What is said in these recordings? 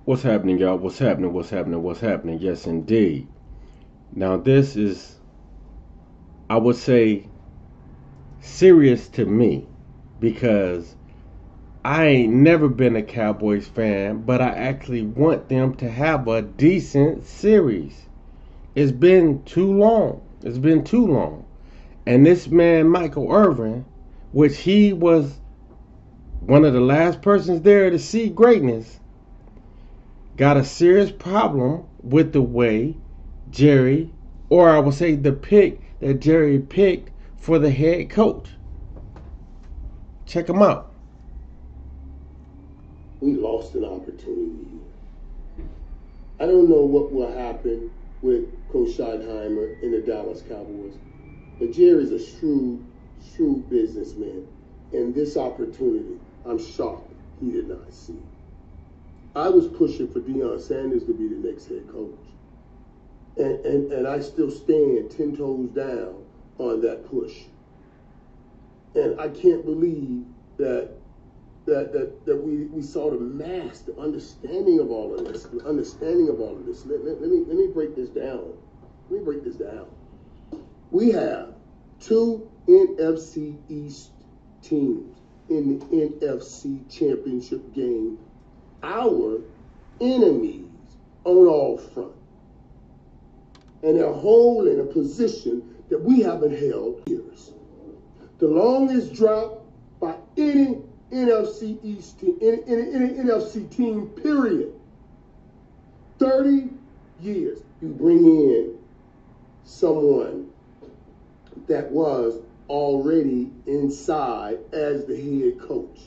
What's happening, y'all? What's happening? What's happening? What's happening? Yes, indeed. Now, this is, I would say, serious to me because I ain't never been a Cowboys fan, but I actually want them to have a decent series. It's been too long. It's been too long. And this man, Micheal Irvin, which he was one of the last persons there to see greatness, got a serious problem with the way Jerry, or I would say the pick that Jerry picked for the head coach. Check him out. We lost an opportunity here. I don't know what will happen with Coach Schottenheimer and the Dallas Cowboys, but Jerry's a shrewd businessman, and this opportunity, I'm shocked he did not see. I was pushing for Deion Sanders to be the next head coach. And I still stand 10 toes down on that push. And I can't believe that we saw the mass, the understanding of all of this. Let me break this down. We have two NFC East teams in the NFC Championship game. Our enemies on all fronts. And they're holding a position that we haven't held years. The longest drought by any NFC East team, any NFC team, period. 30 years. You bring in someone that was already inside as the head coach.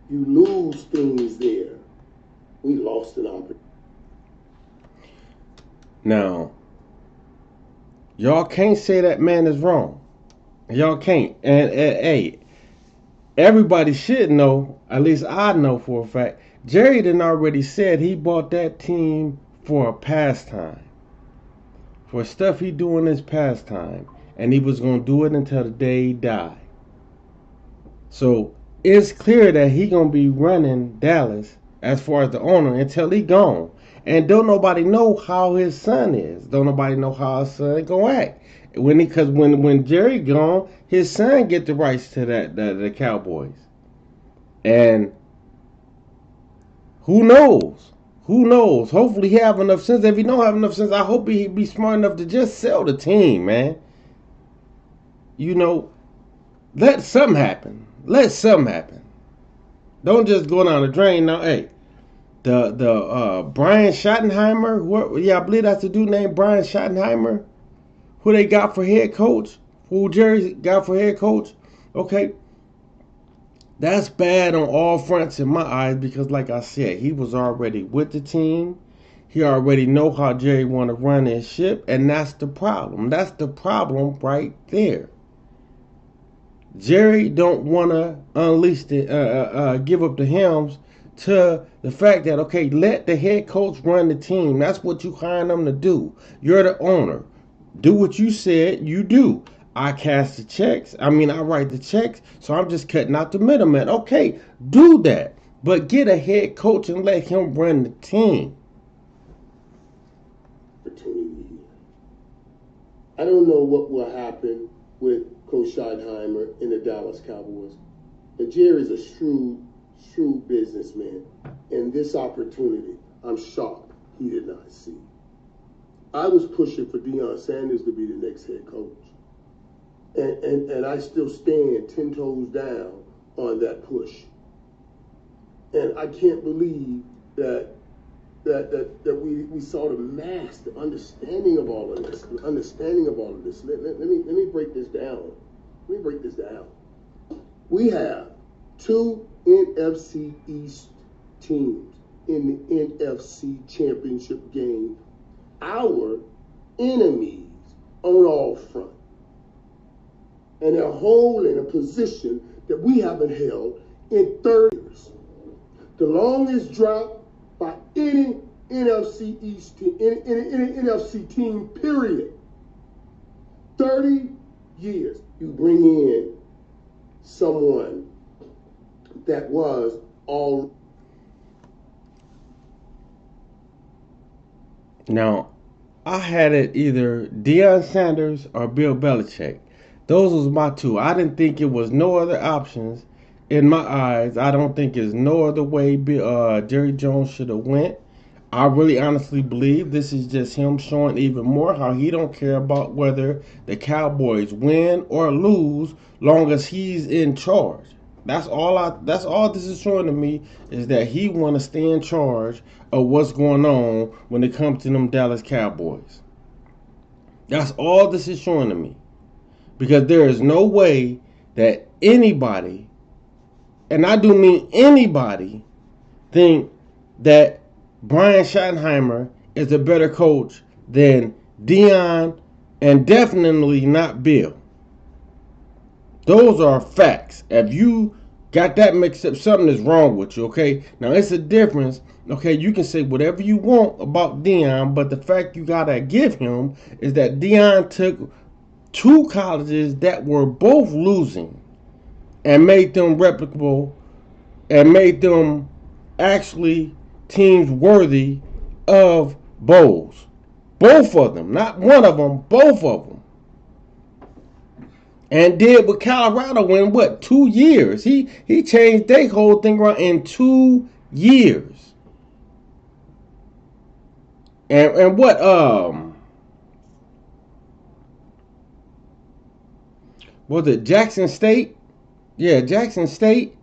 You lose things there. We lost an opportunity. Now, y'all can't say that man is wrong. Y'all can't. And hey, everybody should know, at least I know for a fact, Jerry done already said he bought that team for a pastime. For stuff he do in his pastime. And he was going to do it until the day he died. So, it's clear that he going to be running Dallas as far as the owner until he gone. And don't nobody know how his son is. Don't nobody know how his son gonna act. Because when Jerry gone, his son get the rights to the Cowboys. And who knows? Who knows? Hopefully he have enough sense. If he don't have enough sense, I hope he be smart enough to just sell the team, man. You know, let something happen. Let something happen. Don't just go down the drain. Now, hey. The Brian Schottenheimer, I believe that's the dude named Brian Schottenheimer, who they got for head coach, who Jerry got for head coach. Okay, that's bad on all fronts in my eyes because, like I said, he was already with the team. He already know how Jerry want to run his ship, and that's the problem. That's the problem right there. Jerry don't want to unleash give up the helms to the fact that, okay, let the head coach run the team. That's what you hiring them to do. You're the owner. Do what you said you do. I cash the checks. I write the checks. So I'm just cutting out the middleman. Okay, do that. But get a head coach and let him run the team. I don't know what will happen with Coach Schottenheimer and the Dallas Cowboys, but Jerry's a shrewd businessman, and this opportunity, I'm shocked he did not see. I was pushing for Deion Sanders to be the next head coach, and I still stand 10 toes down on that push. And I can't believe that we saw the mass, the understanding of all of this. Let me break this down. We have two NFC East teams in the NFC Championship game. Our enemies on all fronts. And they're holding a position that we haven't held in 30 years. The longest drought by any NFC East team, any NFC team, period. 30 years. You bring in someone that was all. Now, I had it either Deion Sanders or Bill Belichick. Those was my two. I didn't think it was no other options in my eyes. I don't think there's no other way Jerry Jones should have went. I really honestly believe this is just him showing even more how he don't care about whether the Cowboys win or lose, long as he's in charge. That's all this is showing to me, is that he want to stay in charge of what's going on when it comes to them Dallas Cowboys. That's all this is showing to me. Because there is no way that anybody, and I do mean anybody, think that Brian Schottenheimer is a better coach than Deion, and definitely not Bill. Those are facts. If you got that mixed up, something is wrong with you, okay? Now, it's a difference, okay? You can say whatever you want about Deion, but the fact you got to give him is that Deion took two colleges that were both losing and made them replicable and made them actually teams worthy of bowls. Both of them, not one of them, both of them. And did with Colorado in what, 2 years? He changed their whole thing around in 2 years. And what was it, Jackson State? Yeah, Jackson State.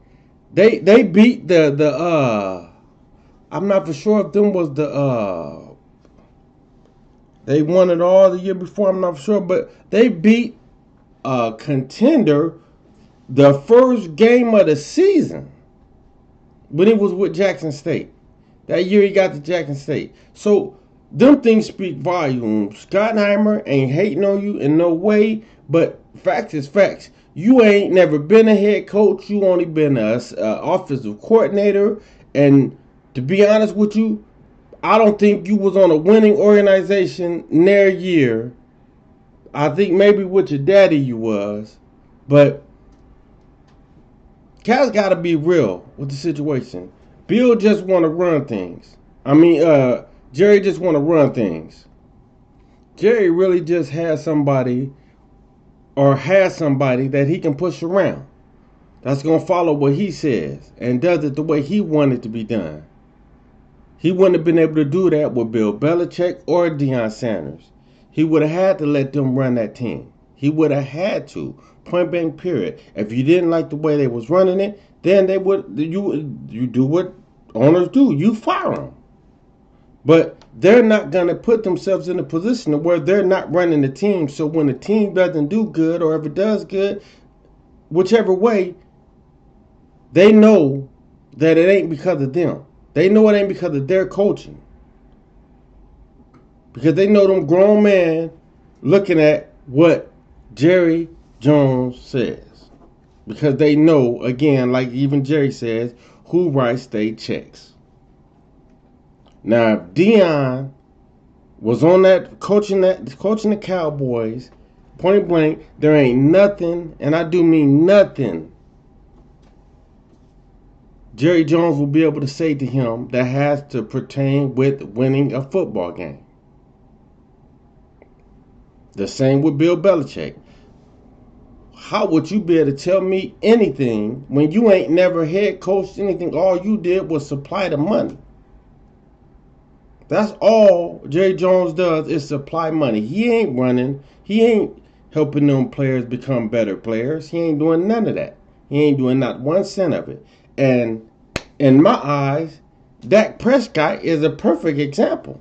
They beat the I'm not for sure if them was the they won it all the year before, I'm not sure, but they beat a contender the first game of the season when it was with Jackson State. That year he got to Jackson State. So them things speak volumes. Schottenheimer ain't hating on you in no way, but facts is facts. You ain't never been a head coach. You only been a offensive coordinator. And to be honest with you, I don't think you was on a winning organization near year. I think maybe with your daddy you was. But Cal's got to be real with the situation. Bill just want to run things. Jerry just want to run things. Jerry really just has somebody that he can push around. That's going to follow what he says and does it the way he wanted it to be done. He wouldn't have been able to do that with Bill Belichick or Deion Sanders. He would have had to let them run that team. He would have had to. Point blank period. If you didn't like the way they was running it, then you do what owners do. You fire them. But they're not going to put themselves in a position where they're not running the team. So when the team doesn't do good, or if it does good, whichever way, they know that it ain't because of them. They know it ain't because of their coaching. Because they know them grown men looking at what Jerry Jones says. Because they know, again, like even Jerry says, who writes their checks. Now, if Deion was on that coaching the Cowboys, point blank, there ain't nothing, and I do mean nothing, Jerry Jones will be able to say to him that has to pertain with winning a football game. The same with Bill Belichick. How would you be able to tell me anything when you ain't never head coached anything? All you did was supply the money. That's all Jerry Jones does is supply money. He ain't running. He ain't helping them players become better players. He ain't doing none of that. He ain't doing not 1 cent of it. And in my eyes, Dak Prescott is a perfect example.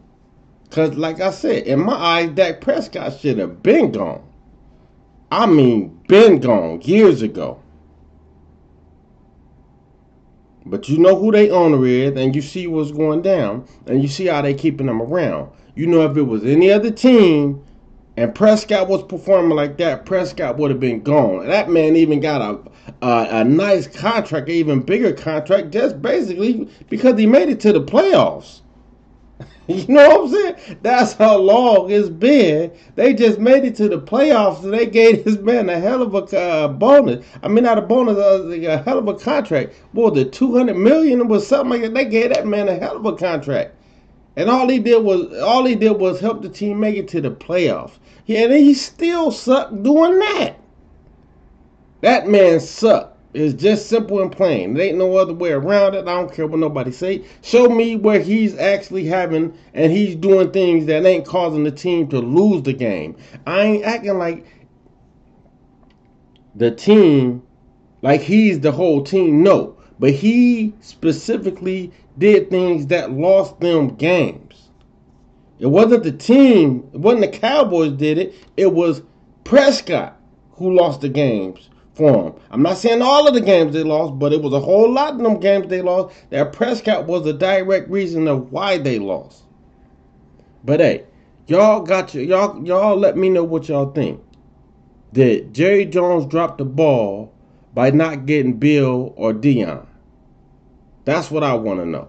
Because like I said, in my eyes, Dak Prescott should have been gone. I mean, been gone years ago. But you know who they owner is, and you see what's going down, and you see how they keeping them around. You know, if it was any other team and Prescott was performing like that, Prescott would have been gone. That man even got a nice contract, an even bigger contract, just basically because he made it to the playoffs. You know what I'm saying? That's how long it's been. They just made it to the playoffs, and they gave this man a hell of a bonus. I mean, not a bonus, a hell of a contract. What was it, $200 million or something like that? They gave that man a hell of a contract. And all he did was help the team make it to the playoffs. Yeah, and he still sucked doing that. That man sucked. It's just simple and plain. There ain't no other way around it. I don't care what nobody say. Show me where he's actually having and he's doing things that ain't causing the team to lose the game. I ain't acting like the team, like he's the whole team. No. But he specifically did things that lost them games. It wasn't the team. It wasn't the Cowboys did it. It was Prescott who lost the games for him. I'm not saying all of the games they lost, but it was a whole lot of them games they lost that Prescott was the direct reason of why they lost. But hey, y'all let me know what y'all think. Did Jerry Jones drop the ball by not getting Bill or Deion? That's what I want to know.